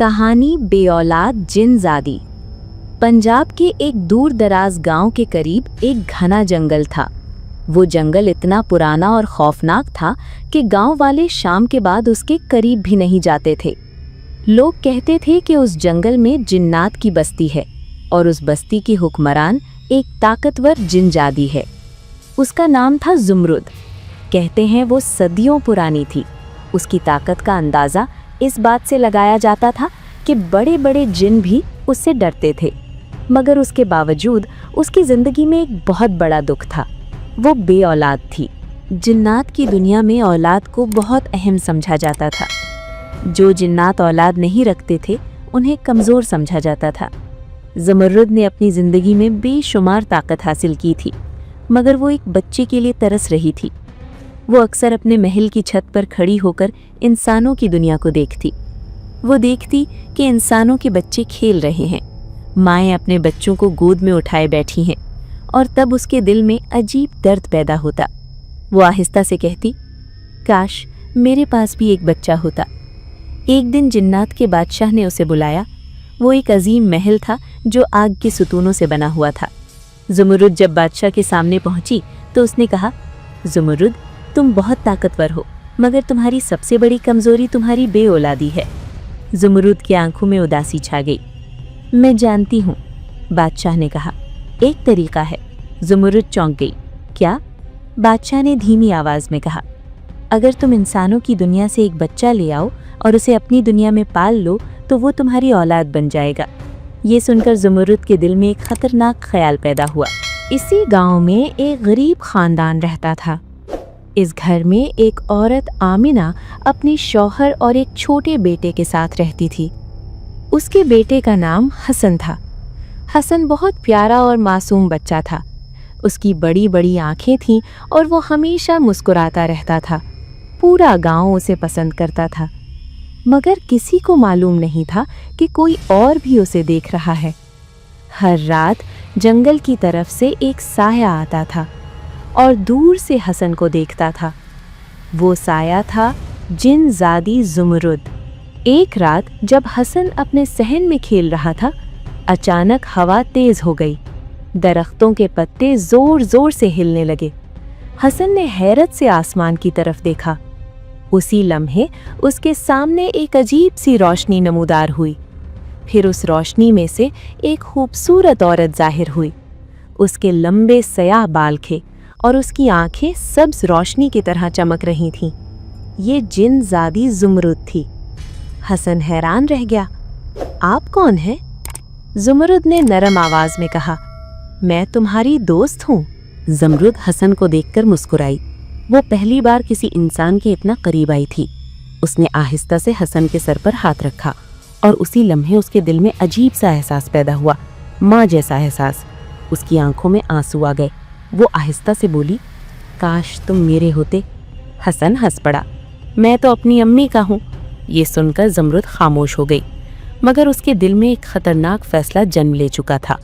कहानी बे औलाद जिनज़ादी। पंजाब के एक दूर दराज गांव के करीब एक घना जंगल था। वो जंगल इतना पुराना और खौफनाक था कि गांव वाले शाम के बाद उसके करीब भी नहीं जाते थे। लोग कहते थे कि उस जंगल में जिन्नात की बस्ती है और उस बस्ती की हुक्मरान एक ताकतवर जिनजादी है। उसका नाम था ज़ुमरुद। कहते हैं वो सदियों पुरानी थी। उसकी ताकत का अंदाज़ा इस बात से लगाया जाता था कि बड़े बड़े जिन भी उससे डरते थे, मगर उसके बावजूद उसकी ज़िंदगी में एक बहुत बड़ा दुख था। वो बे औलाद थी। जिन्नात की दुनिया में औलाद को बहुत अहम समझा जाता था। जो जिन्नात औलाद नहीं रखते थे उन्हें कमज़ोर समझा जाता था। ज़ुमरुद ने अपनी ज़िंदगी में बेशुमार ताकत हासिल की थी, मगर वो एक बच्चे के लिए तरस रही थी। वो अक्सर अपने महल की छत पर खड़ी होकर इंसानों की दुनिया को देखती। वो देखती कि इंसानों के बच्चे खेल रहे हैं, माएँ अपने बच्चों को गोद में उठाए बैठी हैं, और तब उसके दिल में अजीब दर्द पैदा होता। वो आहिस्ता से कहती, काश मेरे पास भी एक बच्चा होता। एक दिन जिन्नात के बादशाह ने उसे बुलाया। वो एक अजीम महल था जो आग के सुतूनों से बना हुआ था। ज़ुमरुद जब बादशाह के सामने पहुंची तो उसने कहा, ज़ुमरुद, तुम बहुत ताकतवर हो, मगर तुम्हारी सबसे बड़ी कमज़ोरी तुम्हारी बे औलादी है। ज़ुमरुद की आंखों में उदासी छा गई। मैं जानती हूँ, बादशाह ने कहा। एक तरीका है। ज़ुमरुद चौंक गई। क्या? बादशाह ने धीमी आवाज़ में कहा, अगर तुम इंसानों की दुनिया से एक बच्चा ले आओ और उसे अपनी दुनिया में पाल लो तो वो तुम्हारी औलाद बन जाएगा। ये सुनकर ज़ुमरुद के दिल में एक ख़तरनाक ख्याल पैदा हुआ। इसी गांव में एक गरीब ख़ानदान रहता था। इस घर में एक औरत आमिना अपने शौहर और एक छोटे बेटे के साथ रहती थी। उसके बेटे का नाम हसन था। हसन बहुत प्यारा और मासूम बच्चा था। उसकी बड़ी बड़ी आंखें थीं और वो हमेशा मुस्कुराता रहता था। पूरा गांव उसे पसंद करता था, मगर किसी को मालूम नहीं था कि कोई और भी उसे देख रहा है। हर रात जंगल की तरफ से एक साया आता था और दूर से हसन को देखता था। वो साया था जिनज़ादी ज़ुमरुद। एक रात जब हसन अपने सहन में खेल रहा था, अचानक हवा तेज हो गई। दरख्तों के पत्ते जोर जोर से हिलने लगे। हसन ने हैरत से आसमान की तरफ देखा। उसी लम्हे उसके सामने एक अजीब सी रोशनी नमूदार हुई। फिर उस रोशनी में से एक खूबसूरत औरत जाहिर हुई। उसके लंबे सयाह बाल थे और उसकी आंखें सब्ज रोशनी की तरह चमक रही थीं। ये जिनज़ादी ज़ुमरुद थी। हसन हैरान रह गया। आप कौन हैं? ज़ुमरुद ने नरम आवाज में कहा, मैं तुम्हारी दोस्त हूँ। ज़ुमरुद हसन को देखकर मुस्कुराई। वो पहली बार किसी इंसान के इतना करीब आई थी। उसने आहिस्ता से हसन के सर पर हाथ रखा और उसी लम्हे उसके दिल में अजीब सा एहसास पैदा हुआ, माँ जैसा एहसास। उसकी आंखों में आंसू आ गए। वो आहिस्ता से बोली, काश तुम मेरे होते। हसन हंस पड़ा। मैं तो अपनी अम्मी का हूँ। ये सुनकर ज़ुमरुद खामोश हो गई, मगर उसके दिल में एक खतरनाक फैसला जन्म ले चुका था।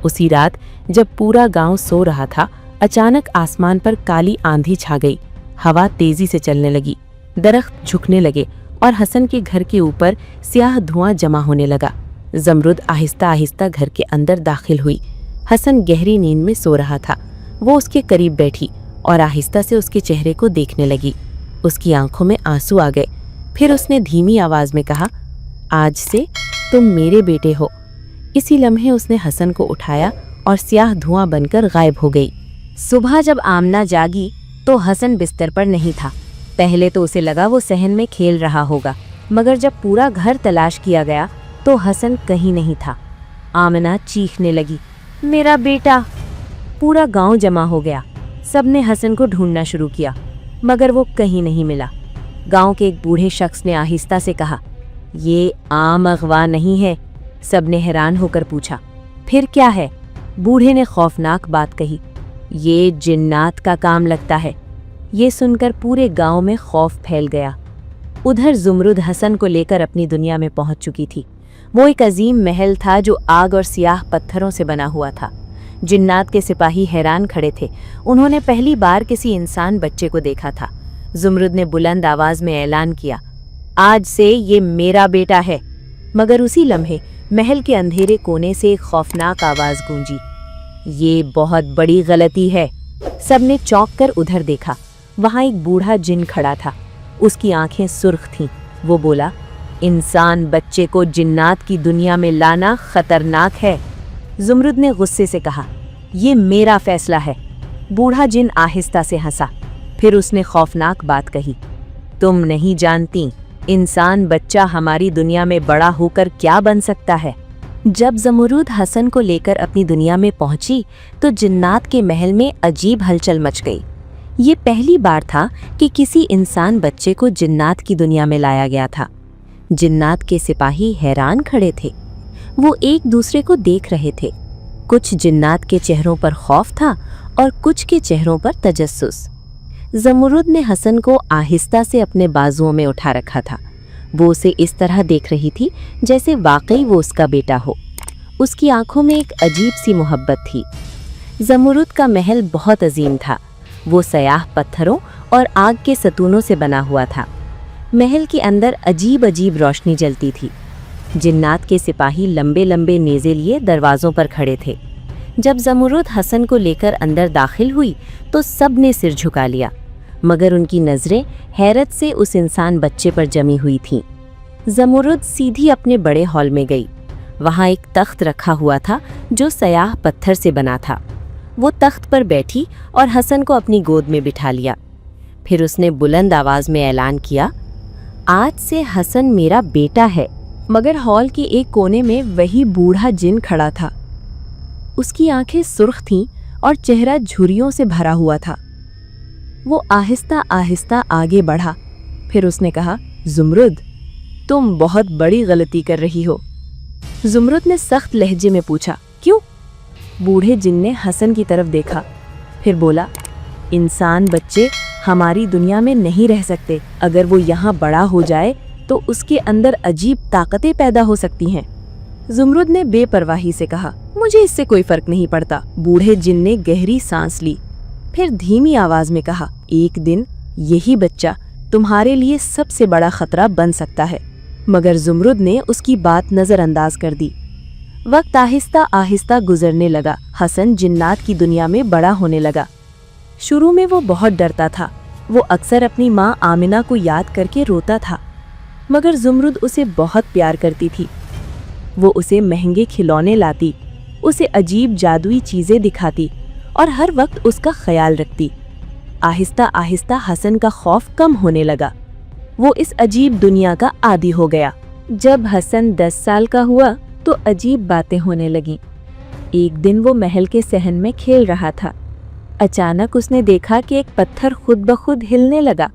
उसी रात जब पूरा गांव सो रहा था, अचानक आसमान पर काली आंधी छा गई। हवा तेजी से चलने लगी, दरख्त झुकने लगे और हसन के घर के ऊपर स्याह धुआं जमा होने लगा। ज़ुमरुद आहिस्ता आहिस्ता घर के अंदर दाखिल हुई। हसन गहरी नींद में सो रहा था। वो उसके करीब बैठी और आहिस्ता से उसके चेहरे को देखने लगी। उसकी आंखों में आंसू आ गए। फिर उसने धीमी आवाज में कहा, आज से तुम मेरे बेटे हो। इसी लम्हे उसने हसन को उठाया और स्याह धुआं बनकर गायब हो गई। सुबह जब आमना जागी तो हसन बिस्तर पर नहीं था। पहले तो उसे लगा वो सहन में खेल रहा होगा, मगर जब पूरा घर तलाश किया गया तो हसन कहीं नहीं था। आमना चीखने लगी, मेरा बेटा! पूरा गांव जमा हो गया। सबने हसन को ढूंढना शुरू किया, मगर वो कहीं नहीं मिला। गांव के एक बूढ़े शख्स ने आहिस्ता से कहा, ये आम अगवा नहीं है। सबने हैरान होकर पूछा, फिर क्या है? बूढ़े ने खौफनाक बात कही, ये जिन्नात का काम लगता है। ये सुनकर पूरे गांव में खौफ फैल गया। उधर ज़ुमरुद हसन को लेकर अपनी दुनिया में पहुंच चुकी थी। वो एक अजीम महल था जो आग और सियाह पत्थरों से बना हुआ था। जिन्नात के सिपाही हैरान खड़े थे। उन्होंने पहली बार किसी इंसान बच्चे को देखा था। ज़ुमरुद ने बुलंद आवाज में ऐलान किया, आज से ये मेरा बेटा है। मगर उसी लम्हे महल के अंधेरे कोने से एक खौफनाक आवाज गूंजी। ये बहुत बड़ी गलती है। सबने चौंक कर उधर देखा। वहां एक बूढ़ा जिन खड़ा था। उसकी आंखें सुर्ख थीं। वो बोला, इंसान बच्चे को जिन्नात की दुनिया में लाना खतरनाक है। ज़ुमरुद ने गुस्से से कहा, ये मेरा फैसला है। बूढ़ा जिन आहिस्ता से हंसा। फिर उसने खौफनाक बात कही, तुम नहीं जानती इंसान बच्चा हमारी दुनिया में बड़ा होकर क्या बन सकता है। जब ज़मरूद हसन को लेकर अपनी दुनिया में पहुंची तो जिन्नात के महल में अजीब हलचल मच गई। ये पहली बार था कि किसी इंसान बच्चे को जिन्नात की दुनिया में लाया गया था। जिन्नात के सिपाही हैरान खड़े थे। वो एक दूसरे को देख रहे थे। कुछ जिन्नात के चेहरों पर खौफ था और कुछ के चेहरों पर तजस्सुस। ज़मरूद ने हसन को आहिस्ता से अपने बाजुओं में उठा रखा था। वो उसे इस तरह देख रही थी जैसे वाकई वो उसका बेटा हो। उसकी आंखों में एक अजीब सी मोहब्बत थी। ज़मरूद का महल बहुत अजीम था। वो स्याह पत्थरों और आग के सतूनों से बना हुआ था। महल के अंदर अजीब अजीब रोशनी जलती थी। जिन्नात के सिपाही लंबे लंबे नेज़े लिए दरवाज़ों पर खड़े थे। जब ज़मरूद हसन को लेकर अंदर दाखिल हुई तो सब ने सिर झुका लिया, मगर उनकी नज़रें हैरत से उस इंसान बच्चे पर जमी हुई थीं। ज़मरूद सीधी अपने बड़े हॉल में गई। वहाँ एक तख्त रखा हुआ था जो स्याह पत्थर से बना था। वो तख्त पर बैठी और हसन को अपनी गोद में बिठा लिया। फिर उसने बुलंद आवाज़ में ऐलान किया, आज से हसन मेरा बेटा है। मगर हॉल के एक कोने में वही बूढ़ा जिन खड़ा था। उसकी आंखें सुर्ख थीं और चेहरा झुर्रियों से भरा हुआ था। वो आहिस्ता आहिस्ता आगे बढ़ा। फिर उसने कहा, ज़ुमरुद, तुम बहुत बड़ी गलती कर रही हो। ज़ुमरुद ने सख्त लहजे में पूछा, क्यों? बूढ़े जिन ने हसन की तरफ देखा, फिर बोला, इंसान बच्चे हमारी दुनिया में नहीं रह सकते। अगर वो यहाँ बड़ा हो जाए तो उसके अंदर अजीब ताकतें पैदा हो सकती हैं। ज़ुमरुद ने बेपरवाही से कहा, मुझे इससे कोई फर्क नहीं पड़ता। बूढ़े जिन ने गहरी सांस ली, फिर धीमी आवाज में कहा, एक दिन यही बच्चा तुम्हारे लिए सबसे बड़ा खतरा बन सकता है। मगर ज़ुमरुद ने उसकी बात नज़रअंदाज कर दी। वक्त आहिस्ता आहिस्ता गुजरने लगा। हसन जिन्नात की दुनिया में बड़ा होने लगा। शुरू में वो बहुत डरता था। वो अक्सर अपनी माँ आमिना को याद करके रोता था, मगर ज़ुमरुद उसे बहुत प्यार करती थी। वो उसे महंगे खिलौने लाती, उसे अजीब जादुई चीज़ें दिखाती और हर वक्त उसका ख्याल रखती। आहिस्ता आहिस्ता हसन का खौफ कम होने लगा। वो इस अजीब दुनिया का आदी हो गया। जब हसन 10 साल का हुआ तो अजीब बातें होने लगीं। एक दिन वो महल के सहन में खेल रहा था। अचानक उसने देखा कि एक पत्थर खुद ब खुद हिलने लगा।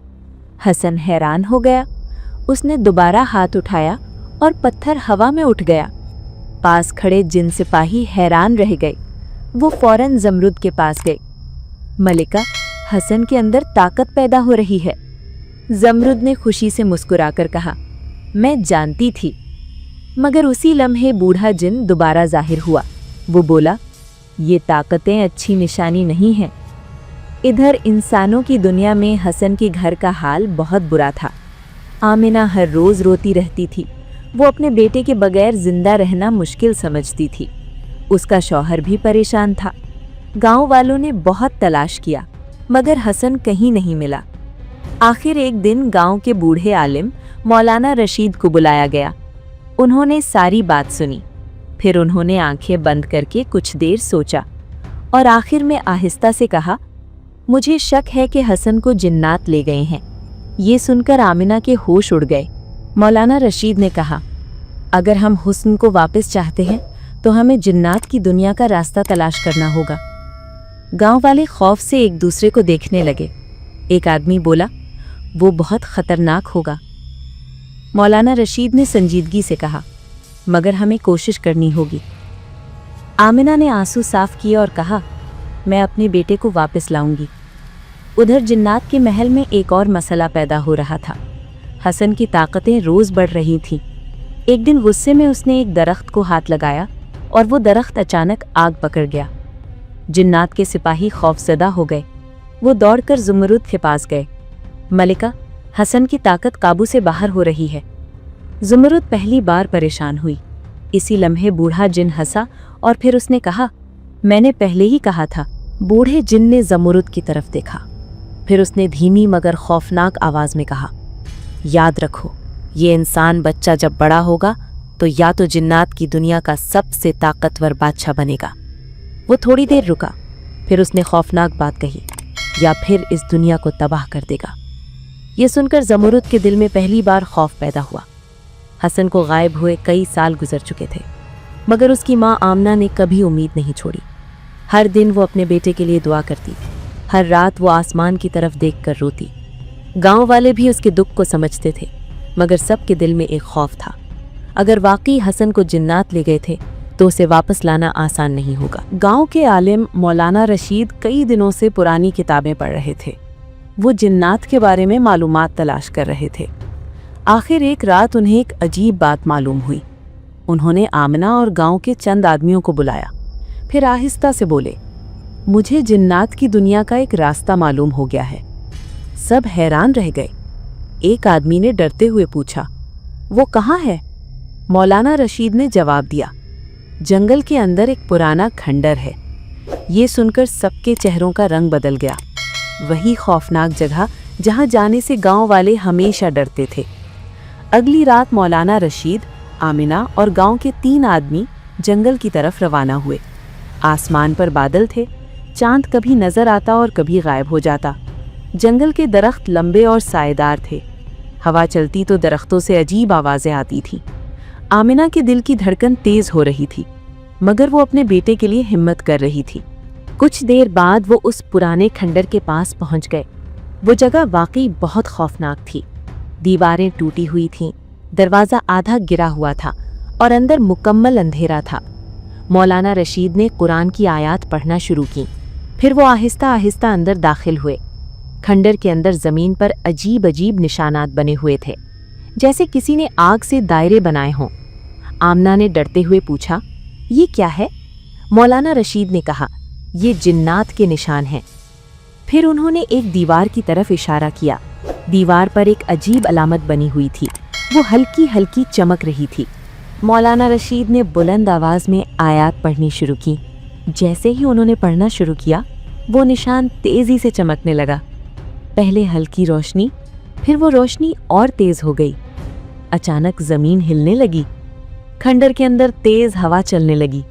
हसन हैरान हो गया। उसने दोबारा हाथ उठाया और पत्थर हवा में उठ गया। पास खड़े जिन सिपाही हैरान रह गए। वो फौरन ज़मरुद के पास गए। मलिका, हसन के अंदर ताकत पैदा हो रही है। ज़मरुद ने खुशी से मुस्कुराकर कहा, मैं जानती थी। मगर उसी लम्हे बूढ़ा जिन दोबारा जाहिर हुआ। वो बोला, ये ताकतें अच्छी निशानी नहीं है। इधर इंसानों की दुनिया में हसन के घर का हाल बहुत बुरा था। आमिना हर रोज़ रोती रहती थी। वो अपने बेटे के बगैर जिंदा रहना मुश्किल समझती थी। उसका शौहर भी परेशान था। गांव वालों ने बहुत तलाश किया, मगर हसन कहीं नहीं मिला। आखिर एक दिन गांव के बूढ़े आलिम मौलाना रशीद को बुलाया गया। उन्होंने सारी बात सुनी। फिर उन्होंने आंखें बंद करके कुछ देर सोचा और आखिर में आहिस्ता से कहा, मुझे शक है कि हसन को जिन्नात ले गए हैं। ये सुनकर आमिना के होश उड़ गए। मौलाना रशीद ने कहा, अगर हम हुस्न को वापस चाहते हैं तो हमें जिन्नात की दुनिया का रास्ता तलाश करना होगा। गांव वाले खौफ से एक दूसरे को देखने लगे। एक आदमी बोला, वो बहुत खतरनाक होगा। मौलाना रशीद ने संजीदगी से कहा, मगर हमें कोशिश करनी होगी। आमिना ने आंसू साफ किए और कहा, मैं अपने बेटे को वापस लाऊंगी। उधर जिन्नात के महल में एक और मसला पैदा हो रहा था। हसन की ताकतें रोज़ बढ़ रही थीं। एक दिन गुस्से में उसने एक दरख्त को हाथ लगाया और वो दरख्त अचानक आग पकड़ गया। जिन्नात के सिपाही खौफजदा हो गए। वो दौड़कर ज़ुमरुद के पास गए। मलिका, हसन की ताकत काबू से बाहर हो रही है। ज़ुमरुद पहली बार परेशान हुई। इसी लम्हे बूढ़ा जिन हंसा और फिर उसने कहा, मैंने पहले ही कहा था। बूढ़े जिन ने ज़ुमरुद की तरफ देखा। फिर उसने धीमी मगर खौफनाक आवाज़ में कहा, याद रखो, ये इंसान बच्चा जब बड़ा होगा तो या तो जिन्नात की दुनिया का सबसे ताकतवर बादशाह बनेगा। वो थोड़ी देर रुका, फिर उसने खौफनाक बात कही, या फिर इस दुनिया को तबाह कर देगा। ये सुनकर ज़ुमरुद के दिल में पहली बार खौफ पैदा हुआ। हसन को गायब हुए कई साल गुजर चुके थे, मगर उसकी माँ आमना ने कभी उम्मीद नहीं छोड़ी। हर दिन वो अपने बेटे के लिए दुआ करती, हर रात वो आसमान की तरफ देखकर रोती। गांव वाले भी उसके दुख को समझते थे, मगर सबके दिल में एक खौफ था। अगर वाकई हसन को जिन्नात ले गए थे तो उसे वापस लाना आसान नहीं होगा। गांव के आलिम मौलाना रशीद कई दिनों से पुरानी किताबें पढ़ रहे थे। वो जिन्नात के बारे में मालूमात तलाश कर रहे थे। आखिर एक रात उन्हें एक अजीब बात मालूम हुई। उन्होंने आमना और गांव के चंद आदमियों को बुलाया, फिर आहिस्ता से बोले, मुझे जिन्नात की दुनिया का एक रास्ता मालूम हो गया है। सब हैरान रह गए। एक आदमी ने डरते हुए पूछा, वो कहाँ है? मौलाना रशीद ने जवाब दिया, जंगल के अंदर एक पुराना खंडर है। ये सुनकर सबके चेहरों का रंग बदल गया। वही खौफनाक जगह जहां जाने से गांव वाले हमेशा डरते थे। अगली रात मौलाना रशीद, आमिना और गांव के 3 आदमी जंगल की तरफ रवाना हुए। आसमान पर बादल थे, चांद कभी नजर आता और कभी गायब हो जाता। जंगल के दरख्त लंबे और साएदार थे। हवा चलती तो दरख्तों से अजीब आवाजें आती थीं। आमिना के दिल की धड़कन तेज हो रही थी, मगर वो अपने बेटे के लिए हिम्मत कर रही थी। कुछ देर बाद वो उस पुराने खंडर के पास पहुंच गए। वो जगह वाकई बहुत खौफनाक थी। दीवारें टूटी हुई थीं, दरवाज़ा आधा गिरा हुआ था और अंदर मुकम्मल अंधेरा था। मौलाना रशीद ने कुरान की आयत पढ़ना शुरू की। फिर वो आहिस्ता आहिस्ता अंदर दाखिल हुए। खंडर के अंदर ज़मीन पर अजीब अजीब निशानात बने हुए थे, जैसे किसी ने आग से दायरे बनाए हों। आमना ने डरते हुए पूछा, ये क्या है? मौलाना रशीद ने कहा, ये जिन्नात के निशान हैं। फिर उन्होंने एक दीवार की तरफ इशारा किया। दीवार पर एक अजीब अलामत बनी हुई थी। वो हल्की हल्की चमक रही थी। मौलाना रशीद ने बुलंद आवाज़ में आयत पढ़नी शुरू की। जैसे ही उन्होंने पढ़ना शुरू किया, वो निशान तेज़ी से चमकने लगा। पहले हल्की रोशनी, फिर वो रोशनी और तेज़ हो गई। अचानक ज़मीन हिलने लगी, खंडर के अंदर तेज़ हवा चलने लगी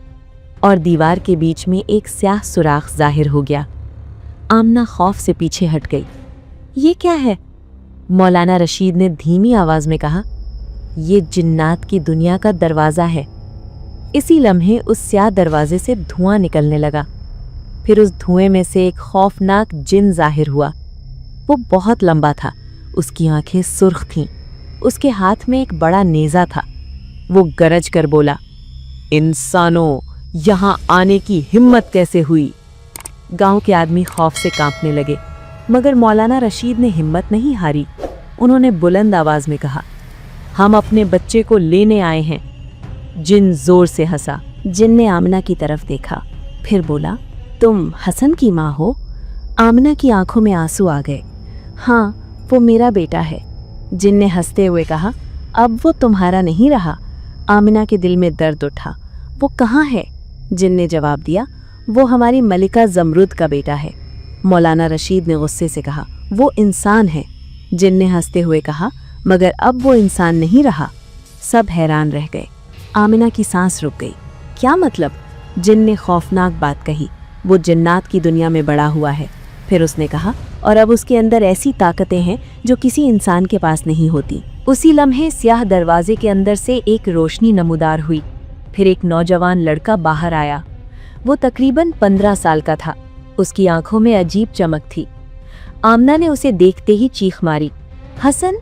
और दीवार के बीच में एक स्याह सुराख जाहिर हो गया। आमना खौफ से पीछे हट गई। ये क्या है? मौलाना रशीद ने धीमी आवाज़ में कहा, ये जिन्नात की दुनिया का दरवाज़ा है। इसी लम्हे उस स्याह दरवाजे से धुआं निकलने लगा। फिर उस धुएं में से एक खौफनाक जिन जाहिर हुआ। वो बहुत लंबा था, उसकी आंखें सुर्ख थीं, उसके हाथ में एक बड़ा नेज़ा था। वो गरज कर बोला, इंसानों, यहाँ आने की हिम्मत कैसे हुई? गांव के आदमी खौफ से कांपने लगे, मगर मौलाना रशीद ने हिम्मत नहीं हारी। उन्होंने बुलंद आवाज़ में कहा, हम अपने बच्चे को लेने आए हैं। जिन जोर से हंसा। जिन ने आमना की तरफ देखा, फिर बोला, तुम हसन की माँ हो? आमना की आंखों में आंसू आ गए। हाँ, वो मेरा बेटा है। जिन ने हंसते हुए कहा, अब वो तुम्हारा नहीं रहा। आमिना के दिल में दर्द उठा। वो कहाँ है? जिन ने जवाब दिया, वो हमारी मलिका ज़मरुद का बेटा है। मौलाना रशीद ने गुस्से से कहा, वो इंसान है। जिन ने हंसते हुए कहा, मगर अब वो इंसान नहीं रहा। सब हैरान रह गए। आमिना की सांस रुक गई। क्या मतलब? जिन ने खौफनाक बात कही, वो जिन्नात की दुनिया में बड़ा हुआ है। फिर उसने कहा, और अब उसके अंदर ऐसी ताकतें हैं जो किसी इंसान के पास नहीं होती। उसी लम्हे स्याह दरवाजे के अंदर से एक रोशनी नमूदार हुई। फिर एक नौजवान लड़का बाहर आया। वो तकरीबन 15 साल का था। उसकी आंखों में अजीब चमक थी। आमना ने उसे देखते ही चीख मारी, हसन!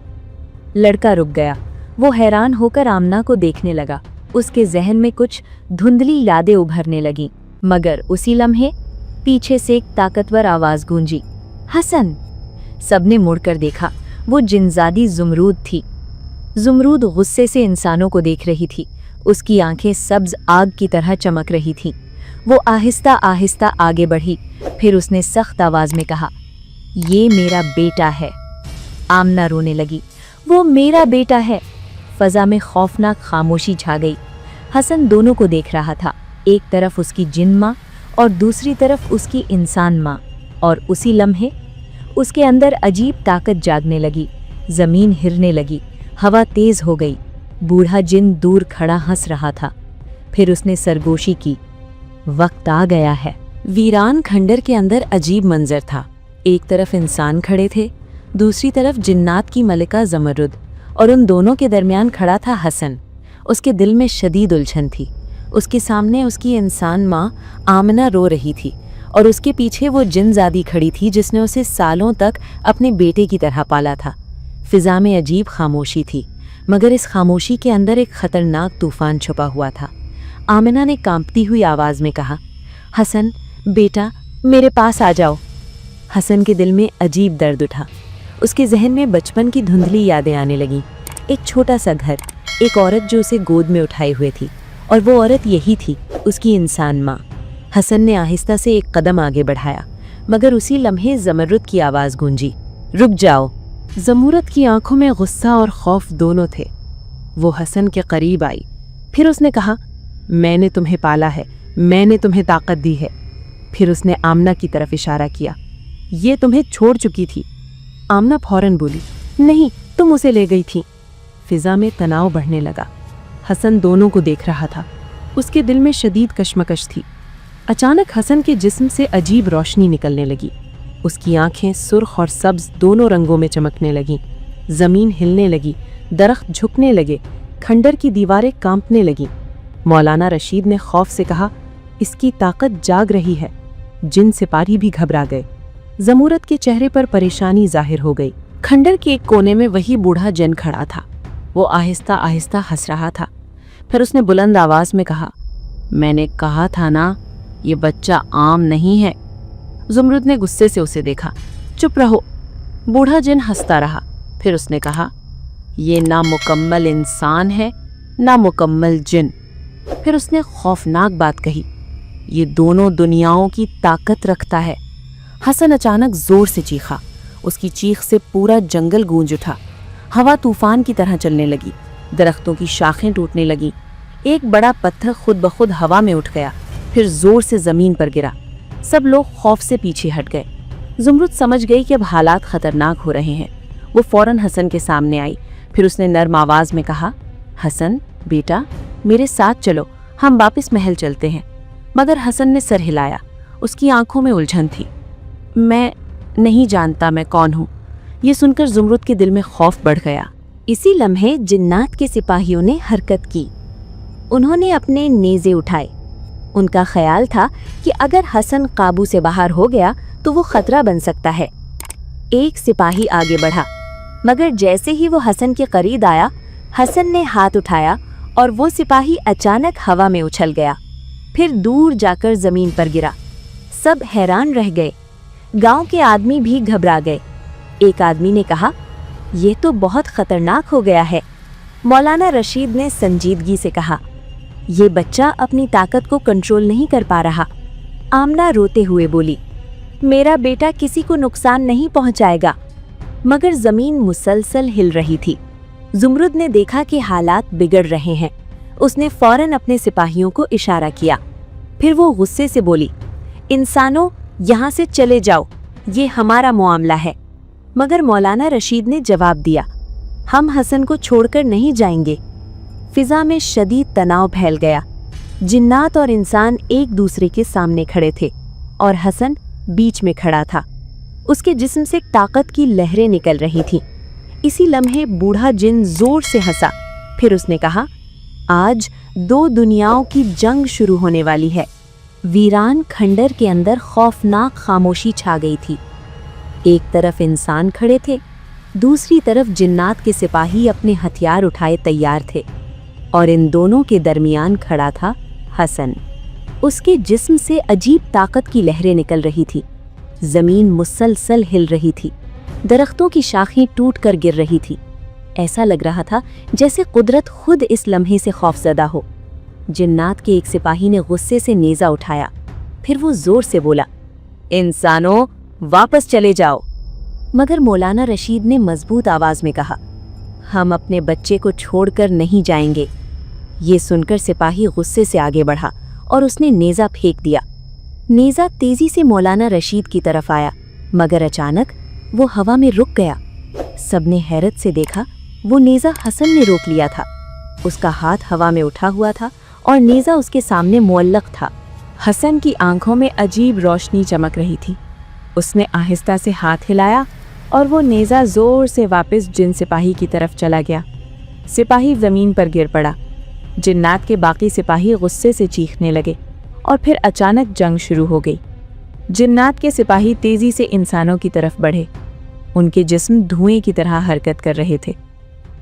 लड़का रुक गया। वो हैरान होकर आमना को देखने लगा। उसके जहन में कुछ धुंधली यादें उभरने लगीं, मगर उसी लम्हे पीछे से एक ताकतवर आवाज गूंजी, हसन! सबने मुड़कर देखा। वो जिनजादी ज़ुमरूद थी। ज़ुमरूद गुस्से से इंसानों को देख रही थी। उसकी आंखें सब्ज आग की तरह चमक रही थीं। वो आहिस्ता आहिस्ता आगे बढ़ी। फिर उसने सख्त आवाज में कहा, ये मेरा बेटा है। आमना रोने लगी। वो मेरा बेटा है। फजा में खौफनाक खामोशी छा गई। हसन दोनों को देख रहा था, एक तरफ उसकी जिन माँ और दूसरी तरफ उसकी इंसान माँ। और उसी लम्हे उसके अंदर अजीब ताकत जागने लगी। जमीन हिरने लगी, हवा तेज हो गई। बूढ़ा जिन दूर खड़ा हंस रहा था। फिर उसने सरगोशी की, वक्त आ गया है। वीरान खंडर के अंदर अजीब मंजर था। एक तरफ इंसान खड़े थे, दूसरी तरफ जिन्नात की मलिका ज़मरुद, और उन दोनों के दरमियान खड़ा था हसन। उसके दिल में शदीद उलझन थी। उसके सामने उसकी इंसान माँ आमना रो रही थी और उसके पीछे वो जिनजादी खड़ी थी जिसने उसे सालों तक अपने बेटे की तरह पाला था। फिजा में अजीब खामोशी थी, मगर इस खामोशी के अंदर एक खतरनाक तूफान छुपा हुआ था। आमिना ने कांपती हुई आवाज़ में कहा, हसन बेटा, मेरे पास आ जाओ। हसन के दिल में अजीब दर्द उठा। उसके जहन में बचपन की धुंधली यादें आने लगीं। एक छोटा सा घर, एक औरत जो उसे गोद में उठाए हुए थी, और वो औरत यही थी, उसकी इंसान माँ। हसन ने आहिस्ता से एक कदम आगे बढ़ाया, मगर उसी लम्हे ज़मरुद की आवाज़ गूंजी, रुक जाओ। ज़मरुद की आंखों में गुस्सा और खौफ दोनों थे। वो हसन के करीब आई। फिर उसने कहा, मैंने तुम्हें पाला है, मैंने तुम्हें ताकत दी है। फिर उसने आमना की तरफ इशारा किया, ये तुम्हें छोड़ चुकी थी। आमना फौरन बोली, नहीं, तुम उसे ले गई थी। फिजा में तनाव बढ़ने लगा। हसन दोनों को देख रहा था। उसके दिल में शदीद कश्मकश थी। अचानक हसन के जिस्म से अजीब रोशनी निकलने लगी। उसकी आंखें सुर्ख और सब्ज दोनों रंगों में चमकने लगीं। जमीन हिलने लगी, दरख्त झुकने लगे, खंडर की दीवारें कांपने लगीं। मौलाना रशीद ने खौफ से कहा, इसकी ताकत जाग रही है। जिन सिपाही भी घबरा गए। ज़मरुद के चेहरे पर परेशानी जाहिर हो गई। खंडर के एक कोने में वही बूढ़ा जिन खड़ा था। वो आहिस्ता आहिस्ता हंस रहा था। फिर उसने बुलंद आवाज में कहा, मैंने कहा था ना, ये बच्चा आम नहीं है। ज़मरुद ने गुस्से से उसे देखा। चुप रहो। बूढ़ा जिन हंसता रहा। फिर उसने कहा, ये नामुकम्मल इंसान है, नामुकम्मल जिन। फिर उसने खौफनाक बात कही, ये दोनों दुनियाओं की ताकत रखता है। हसन अचानक जोर से चीखा। उसकी चीख से पूरा जंगल गूंज उठा। हवा तूफान की तरह चलने लगी, दरख्तों की शाखें टूटने लगीं। एक बड़ा पत्थर खुद ब खुद हवा में उठ गया, फिर जोर से जमीन पर गिरा। सब लोग खौफ से पीछे हट गए। ज़मरुद समझ गई कि अब हालात खतरनाक हो रहे हैं। वो फौरन हसन के सामने आई। फिर उसने नर्म आवाज में कहा, हसन बेटा, मेरे साथ चलो, हम वापस महल चलते हैं। मगर हसन ने सर हिलाया। उसकी आंखों में उलझन थी। मैं नहीं जानता मैं कौन हूँ। ये सुनकर ज़मरुद के दिल में खौफ बढ़ गया। इसी लम्हे जिन्नात के सिपाहियों ने हरकत की। उन्होंने अपने नेज़े उठाए। उनका ख्याल था कि अगर हसन काबू से बाहर हो गया तो वो खतरा बन सकता है। एक सिपाही आगे बढ़ा, मगर जैसे ही वो हसन के करीब आया, हसन ने हाथ उठाया और वो सिपाही अचानक हवा में उछल गया, फिर दूर जाकर जमीन पर गिरा। सब हैरान रह गए। गांव के आदमी भी घबरा गए। एक आदमी ने कहा, ये तो बहुत खतरनाक हो गया है। मौलाना रशीद ने संजीदगी से कहा, ये बच्चा अपनी ताकत को कंट्रोल नहीं कर पा रहा। आमना रोते हुए बोली, मेरा बेटा किसी को नुकसान नहीं पहुंचाएगा। मगर जमीन मुसलसल हिल रही थी। ज़मरुद ने देखा कि हालात बिगड़ रहे हैं। उसने फौरन अपने सिपाहियों को इशारा किया। फिर वो गुस्से से बोली, इंसानों, यहाँ से चले जाओ, ये हमारा मामला है। मगर मौलाना रशीद ने जवाब दिया, हम हसन को छोड़कर नहीं जाएंगे। फिजा में शदीद तनाव फैल गया। जिन्नात और इंसान एक दूसरे के सामने खड़े थे और हसन बीच में खड़ा था। उसके जिस्म से ताकत की लहरें निकल रही थीं। इसी लम्हे बूढ़ा जिन जोर से हंसा। फिर उसने कहा, आज दो दुनियाओं की जंग शुरू होने वाली है। वीरान खंडर के अंदर खौफनाक खामोशी छा गई थी। एक तरफ इंसान खड़े थे, दूसरी तरफ जिन्नात के सिपाही अपने हथियार उठाए तैयार थे, और इन दोनों के दरमियान खड़ा था हसन। उसके जिस्म से अजीब ताकत की लहरें निकल रही थी। जमीन मुसलसल हिल रही थी, दरख्तों की शाखें टूट कर गिर रही थी। ऐसा लग रहा था जैसे कुदरत खुद इस लम्हे से खौफजदा हो। जिन्नात के एक सिपाही ने गुस्से से नेज़ा उठाया। फिर वो जोर से बोला, इंसानों, वापस चले जाओ। मगर मौलाना रशीद ने मजबूत आवाज में कहा, हम अपने बच्चे को छोड़कर नहीं जाएंगे। ये सुनकर सिपाही गुस्से से आगे बढ़ा और उसने नेज़ा फेंक दिया। नेज़ा तेजी से मौलाना रशीद की तरफ आया, मगर अचानक वो हवा में रुक गया। सबने हैरत से देखा, वो नेज़ा हसन ने रोक लिया था। उसका हाथ हवा में उठा हुआ था और नेज़ा उसके सामने मुअल्लक था। हसन की आंखों में अजीब रोशनी चमक रही थी। उसने आहिस्ता से हाथ हिलाया और वो नेज़ा जोर से वापस जिन सिपाही की तरफ चला गया। सिपाही ज़मीन पर गिर पड़ा। जिन्नात के बाकी सिपाही गुस्से से चीखने लगे और फिर अचानक जंग शुरू हो गई। जिन्नात के सिपाही तेज़ी से इंसानों की तरफ बढ़े। उनके जिस्म धुएं की तरह हरकत कर रहे थे।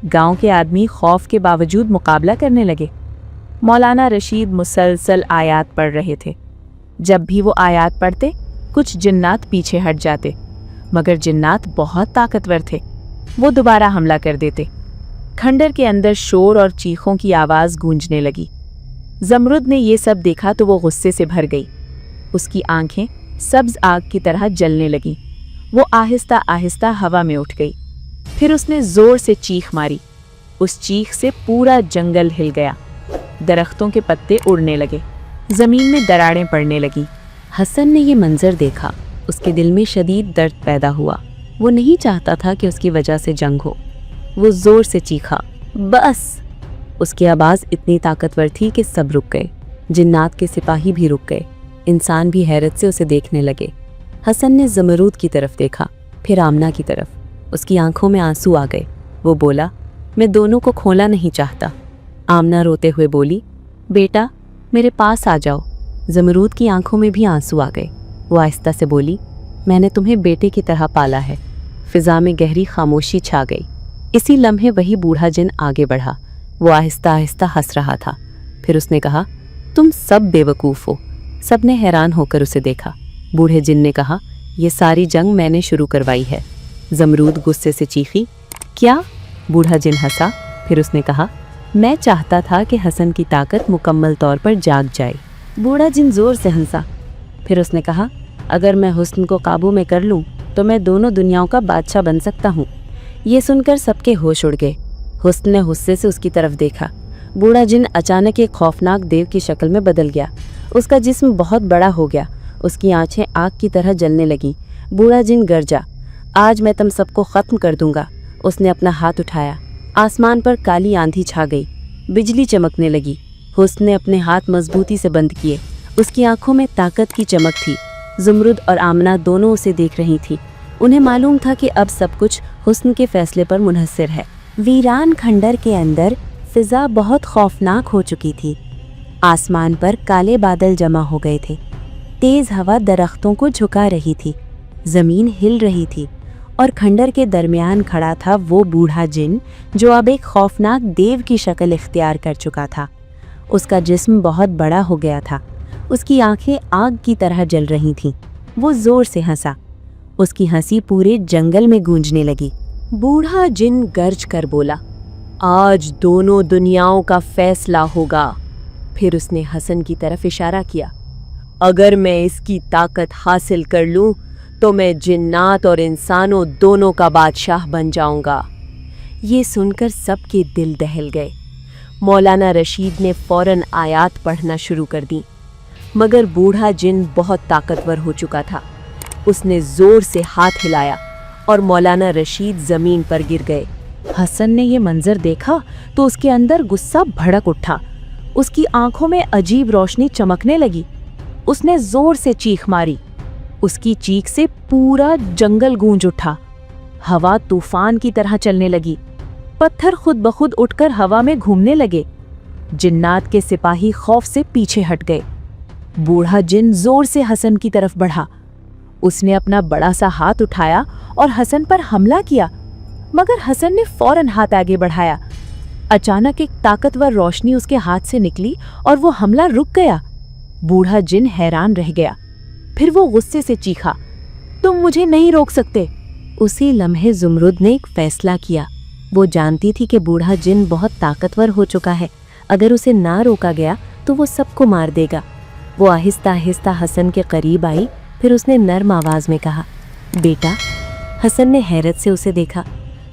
गांव के आदमी खौफ के बावजूद मुकाबला करने लगे। मौलाना रशीद मुसलसल आयात पढ़ रहे थे। जब भी वो आयात पढ़ते, कुछ जिन्नात पीछे हट जाते, मगर जिन्नात बहुत ताकतवर थे। वो दोबारा हमला कर देते। खंडर के अंदर शोर और चीखों की आवाज़ गूंजने लगी। ज़मरुद ने ये सब देखा तो वो गुस्से से भर गई। उसकी आंखें सब्ज आग की तरह जलने लगीं। वो आहिस्ता आहिस्ता हवा में उठ गई। फिर उसने ज़ोर से चीख मारी। उस चीख से पूरा जंगल हिल गया। दरख्तों के पत्ते उड़ने लगे। ज़मीन में दरारें पड़ने लगीं। हसन ने ये मंजर देखा। उसके दिल में शदीद दर्द पैदा हुआ। वो नहीं चाहता था कि उसकी वजह से जंग हो। वो ज़ोर से चीखा, बस। उसकी आवाज़ इतनी ताकतवर थी कि सब रुक गए। जिन्नात के सिपाही भी रुक गए। इंसान भी हैरत से उसे देखने लगे। हसन ने ज़मरूद की तरफ देखा, फिर आमना की तरफ। उसकी आंखों में आंसू आ गए। वो बोला, मैं दोनों को खोना नहीं चाहता। आमना रोते हुए बोली, बेटा मेरे पास आ जाओ। ज़मरूद की आंखों में भी आंसू आ गए। वो आहिस्ता से बोली, मैंने तुम्हें बेटे की तरह पाला है। फिज़ा में गहरी खामोशी छा गई। इसी लम्हे वही बूढ़ा जिन आगे बढ़ा। वो आहिस्ता आहिस्ता हंस रहा था। फिर उसने कहा, तुम सब बेवकूफ़ हो। सब ने हैरान होकर उसे देखा। बूढ़े जिन ने कहा, ये सारी जंग मैंने शुरू करवाई है। ज़मरूद गुस्से से चीखी, क्या? बूढ़ा जिन हंसा। फिर उसने कहा, मैं चाहता था कि हसन की ताकत मुकम्मल तौर पर जाग जाए। बूढ़ा जिन ज़ोर से हंसा। फिर उसने कहा, अगर मैं हुस्न को काबू में कर लूँ तो मैं दोनों दुनियाओं का बादशाह बन सकता हूँ। ये सुनकर सबके होश उड़ गए। हुस्न ने गुस्से से उसकी तरफ देखा। बूढ़ा जिन अचानक एक खौफनाक देव की शक्ल में बदल गया। उसका जिस्म बहुत बड़ा हो गया। उसकी आंखें आग की तरह जलने लगीं। बूढ़ा जिन गरजा, आज मैं तुम सबको ख़त्म कर दूंगा। उसने अपना हाथ उठाया। आसमान पर काली आंधी छा गई। बिजली चमकने लगी। हुस्न ने अपने हाथ मजबूती से बंद किए। उसकी आंखों में ताकत की चमक थी। ज़मरुद और आमना दोनों उसे देख रही थी। उन्हें मालूम था कि अब सब कुछ हुस्न के फैसले पर मुनहसर है। वीरान खंडर के अंदर फिज़ा बहुत खौफनाक हो चुकी थी। आसमान पर काले बादल जमा हो गए थे। तेज़ हवा दरख्तों को झुका रही थी। ज़मीन हिल रही थी और खंडर के दरमियान खड़ा था वो बूढ़ा जिन जो अब एक खौफनाक देव की शक्ल इख्तियार कर चुका था। उसका जिस्म बहुत बड़ा हो गया था। उसकी आंखें आग की तरह जल रही थीं। वो ज़ोर से हंसा। उसकी हंसी पूरे जंगल में गूंजने लगी। बूढ़ा जिन गर्ज कर बोला, आज दोनों दुनियाओं का फैसला होगा। फिर उसने हसन की तरफ इशारा किया, अगर मैं इसकी ताकत हासिल कर लूं तो मैं जिन्नात और इंसानों दोनों का बादशाह बन जाऊंगा। ये सुनकर सबके दिल दहल गए। मौलाना रशीद ने फौरन आयात पढ़ना शुरू कर दी, मगर बूढ़ा जिन बहुत ताकतवर हो चुका था। उसने जोर से हाथ हिलाया और मौलाना रशीद जमीन पर गिर गए। हसन ने ये मंजर देखा तो उसके अंदर गुस्सा भड़क उठा। उसकी आंखों में अजीब रोशनी चमकने लगी। उसने जोर से चीख मारी। उसकी चीख से पूरा जंगल गूंज उठा। हवा तूफान की तरह चलने लगी। पत्थर खुद ब खुद उठकर हवा में घूमने लगे। जिन्नात के सिपाही खौफ से पीछे हट गए। बूढ़ा जिन जोर से हसन की तरफ बढ़ा। उसने अपना बड़ा सा हाथ उठाया और हसन पर हमला किया, मगर हसन ने फौरन हाथ आगे बढ़ाया। अचानक एक ताकतवर रोशनी उसके हाथ से निकली और वो हमला रुक गया। बूढ़ा जिन हैरान रह गया। फिर वो गुस्से से चीखा, तुम मुझे नहीं रोक सकते। उसी लम्हे ज़मरुद ने एक फैसला किया। वो जानती थी कि बूढ़ा जिन बहुत ताकतवर हो चुका है। अगर उसे ना रोका गया तो वो सबको मार देगा। वो आहिस्ता आहिस्ता हसन के करीब आई। फिर उसने नर्म आवाज़ में कहा, बेटा। हसन ने हैरत से उसे देखा।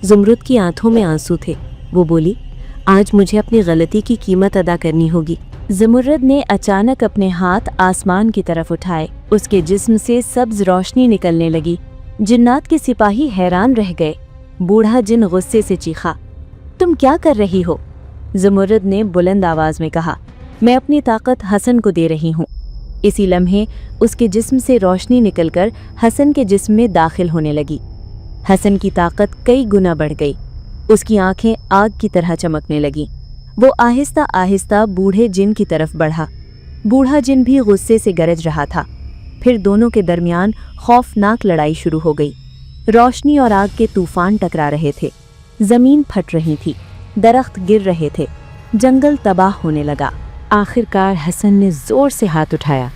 زمرد کی آنکھوں میں آنسو تھے۔ وہ بولی، آج مجھے اپنی غلطی کی قیمت ادا کرنی ہوگی۔ زمرد نے اچانک اپنے ہاتھ آسمان کی طرف اٹھائے۔ اس کے جسم سے سبز روشنی نکلنے لگی۔ جنات کے سپاہی حیران رہ گئے۔ بوڑھا جن غصے سے چیخا، تم کیا کر رہی ہو؟ زمرد نے بلند آواز میں کہا، میں اپنی طاقت حسن کو دے رہی ہوں۔ اسی لمحے اس کے جسم سے روشنی نکل کر حسن کے جسم میں داخل ہونے لگی۔ حسن کی طاقت کئی گنا بڑھ گئی۔ اس کی آنکھیں آگ کی طرح چمکنے لگیں۔ وہ آہستہ آہستہ بوڑھے جن کی طرف بڑھا۔ بوڑھا جن بھی غصے سے گرج رہا تھا۔ پھر دونوں کے درمیان خوفناک لڑائی شروع ہو گئی۔ روشنی اور آگ کے طوفان ٹکرا رہے تھے۔ زمین پھٹ رہی تھی، درخت گر رہے تھے، جنگل تباہ ہونے لگا۔ آخر کار حسن نے زور سے ہاتھ اٹھایا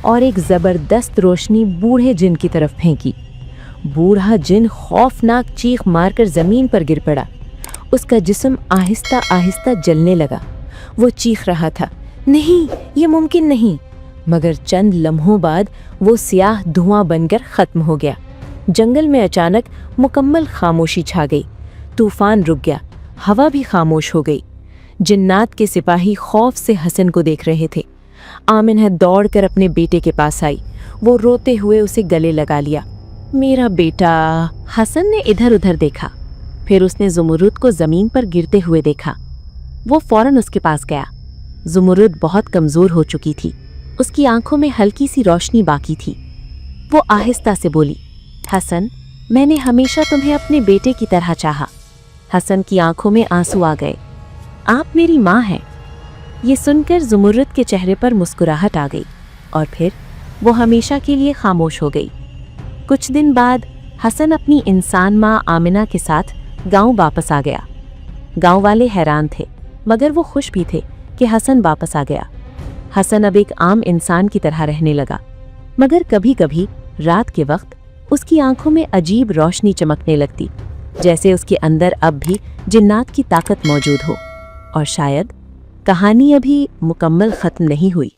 اور ایک زبردست روشنی بوڑھے جن کی طرف پھینکی۔ بوڑھا جن خوفناک چیخ مار کر زمین پر گر پڑا۔ اس کا جسم آہستہ آہستہ جلنے لگا۔ وہ چیخ رہا تھا، نہیں، یہ ممکن نہیں، مگر چند لمحوں بعد وہ سیاہ دھواں بن کر ختم ہو گیا۔ جنگل میں اچانک مکمل خاموشی چھا گئی۔ طوفان رک گیا، ہوا بھی خاموش ہو گئی۔ جنات کے سپاہی خوف سے حسن کو دیکھ رہے تھے۔ آمنہ دوڑ کر اپنے بیٹے کے پاس آئی۔ وہ روتے ہوئے اسے گلے لگا لیا۔ میرا بیٹا۔ حسن نے ادھر ادھر دیکھا، پھر اس نے زمرد کو زمین پر گرتے ہوئے دیکھا۔ وہ فوراً اس کے پاس گیا۔ زمرد بہت کمزور ہو چکی تھی، اس کی آنکھوں میں ہلکی سی روشنی باقی تھی۔ وہ آہستہ سے بولی، حسن، میں نے ہمیشہ تمہیں اپنے بیٹے کی طرح چاہا۔ حسن کی آنکھوں میں آنسو آ گئے۔ آپ میری ماں ہیں۔ یہ سن کر زمرد کے چہرے پر مسکراہٹ آ گئی اور پھر وہ ہمیشہ کے لیے خاموش ہو گئی۔ کچھ دن بعد حسن اپنی انسان ماں آمنہ کے ساتھ گاؤں واپس آ گیا۔ گاؤں والے حیران تھے، مگر وہ خوش بھی تھے کہ حسن واپس آ گیا۔ حسن اب ایک عام انسان کی طرح رہنے لگا، مگر کبھی کبھی رات کے وقت اس کی آنکھوں میں عجیب روشنی چمکنے لگتی، جیسے اس کے اندر اب بھی جنات کی طاقت موجود ہو۔ اور شاید کہانی ابھی مکمل ختم نہیں ہوئی۔